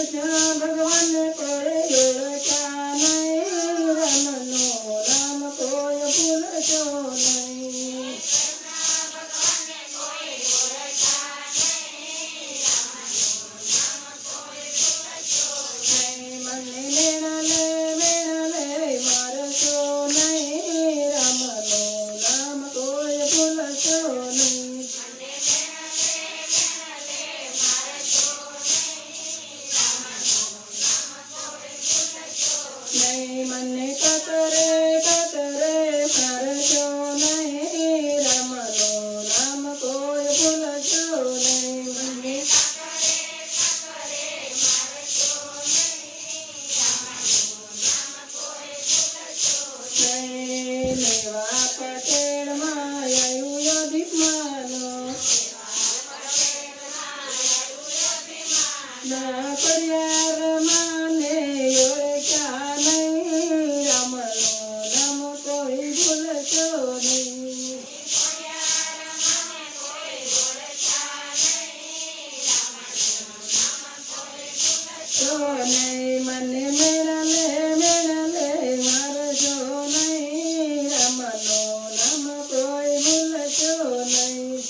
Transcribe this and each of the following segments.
કૃષ્ણ ભગવાન કોઈ ઓળખ્યા નહીં, રામનું નામ કોઈ ભૂલશો નહીં. મને મેળાલે મારશો નહીં, રામનું નામ કોઈ ભૂલશો નહીં. નહીં મને કતરે મારશો નહીં, રામનું નામ કોઈ ભૂલશો નહીં. મને લેવા પટેલમાં આવ્યું અભિમાનો, ના પરિવારમાં ને ઓળખ્યા નહીં, રામનું નામ કોઈ ભૂલશો નહીં. નહીં મને મેળાલે મારશો નહીં, રામનું નામ કોઈ ભૂલશો નહીં.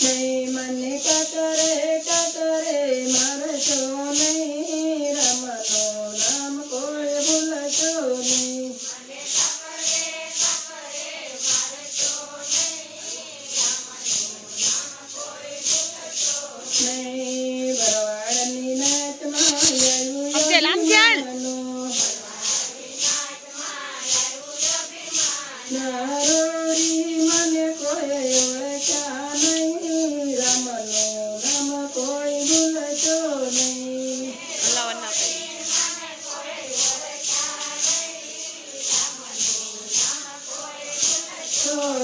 નહીં મને કતરે મારશો નહીં, રામનું નામ કોઈ ભૂલશો નહીં. નહીં ભરવાડની નાચમાં આવ્યું અભિમાનો, નારોરી મને કોઈ ઓળખ્યા નહીં, રામનું નામ કોઈ ભૂલશો નહીં.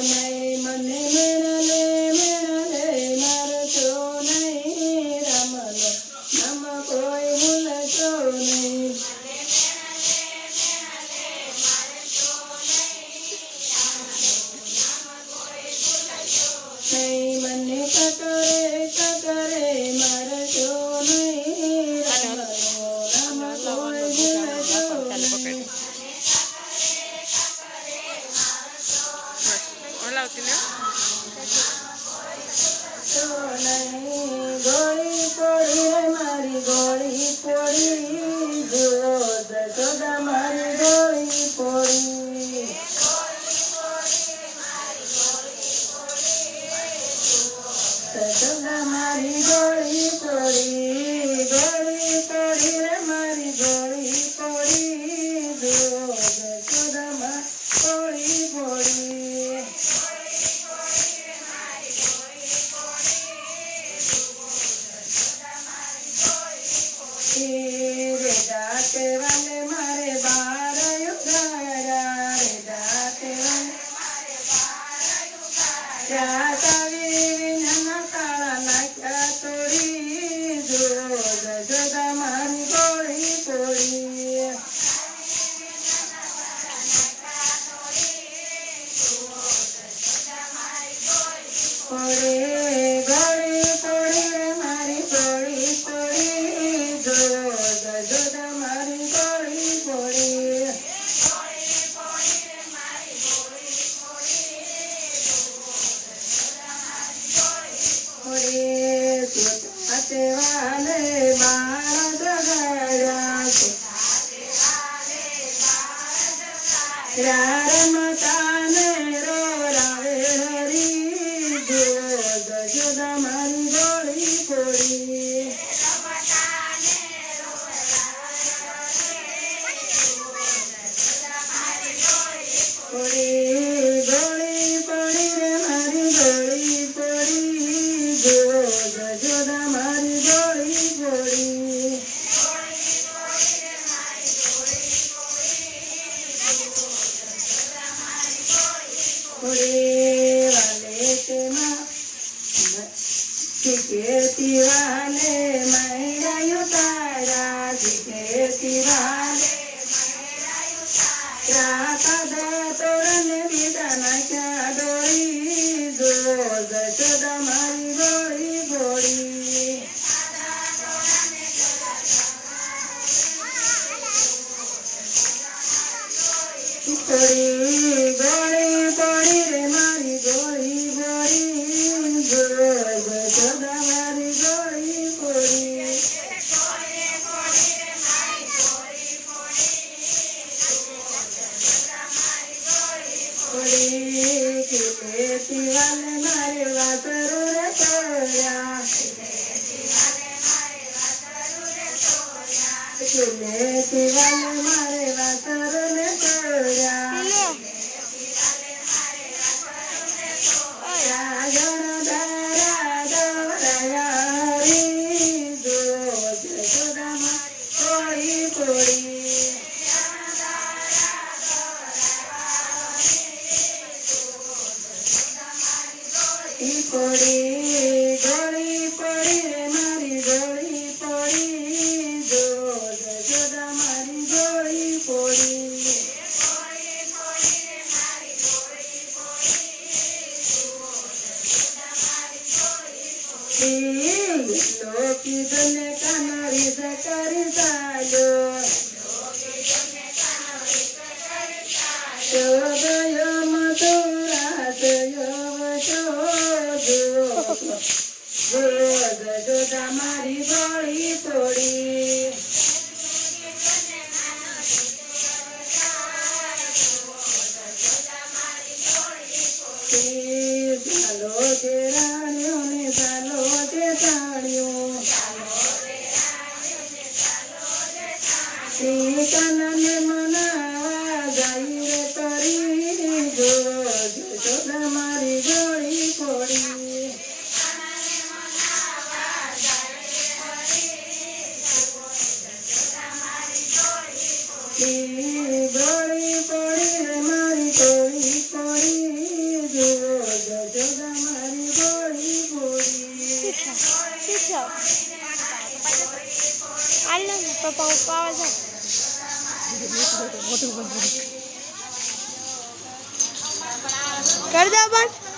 નહીં મને મેળાલે મારશો નહીં, રામનું નામ કોઈ ભૂલશો નહીં. નહીં મને કતરે મારશો નહીં, રામનું નામ કોઈ ભૂલશો નહીં. ગોળી પડી રે મારી ગોળી પડી, જો જશોદા મારી ગોળી પડી. જશોદા મારી ગોળી પડી, ગોળી પડી રે મારી ગોળી પડી, જો જશોદા મારી ગોળી પડી. રે દાતે વાલે મારે બાર યુગાડા, રે દાતે વાલે જાતાવી વિના કાળા નાખ્યા તોડી, જો જશોદા મારી ગોળી પડી. ગોળી પડી રે મારી ગોળી પડી, જો જશોદા મારી ગોળી પડી. જાતે વાલે બાર જગાડ્યા, રામતાને રોરાવે હરી, જો જશોદા મારી ગોળી પડી. ગોળી પડી રે મારી ગોળી પડી, જો જશોદા મારી ગોળી પડી. વાલે તેમાં શીખેતી વાલે મૈરાયું તારા, શીખેતી વાલે રાતા તોરને બીજા નાખ્યા ડોળી, ગોળી પડી રે મારી ગોળી પડી જશોદા મારી ગોળી પડી ખેતી વાલે મારે વાસરો રે તોર્યા ખેતી વાલે મારે વાસરો ને તોર્યા ગણધારા દોરાયા રી જો જશોદામાં ગોળી પડી ગોળી પડી રે મારી ગોળી પડી જો જશોદા મારી ગોળી પડી લોકી દને કાનરી કરી ચાલ્યો ગયો મધુરા જશોદા મારી ગોળી પડી ચાલો જે રાણ્યો ને ચાલો જે તાણ્યો કનને મનાવા જાય રે તરી જો જશોદા મારી ગોળી પડી ગોળી પડી રે મારી ગોળી પડી જો જશોદા મારી ગોળી પડી कर दो बंद।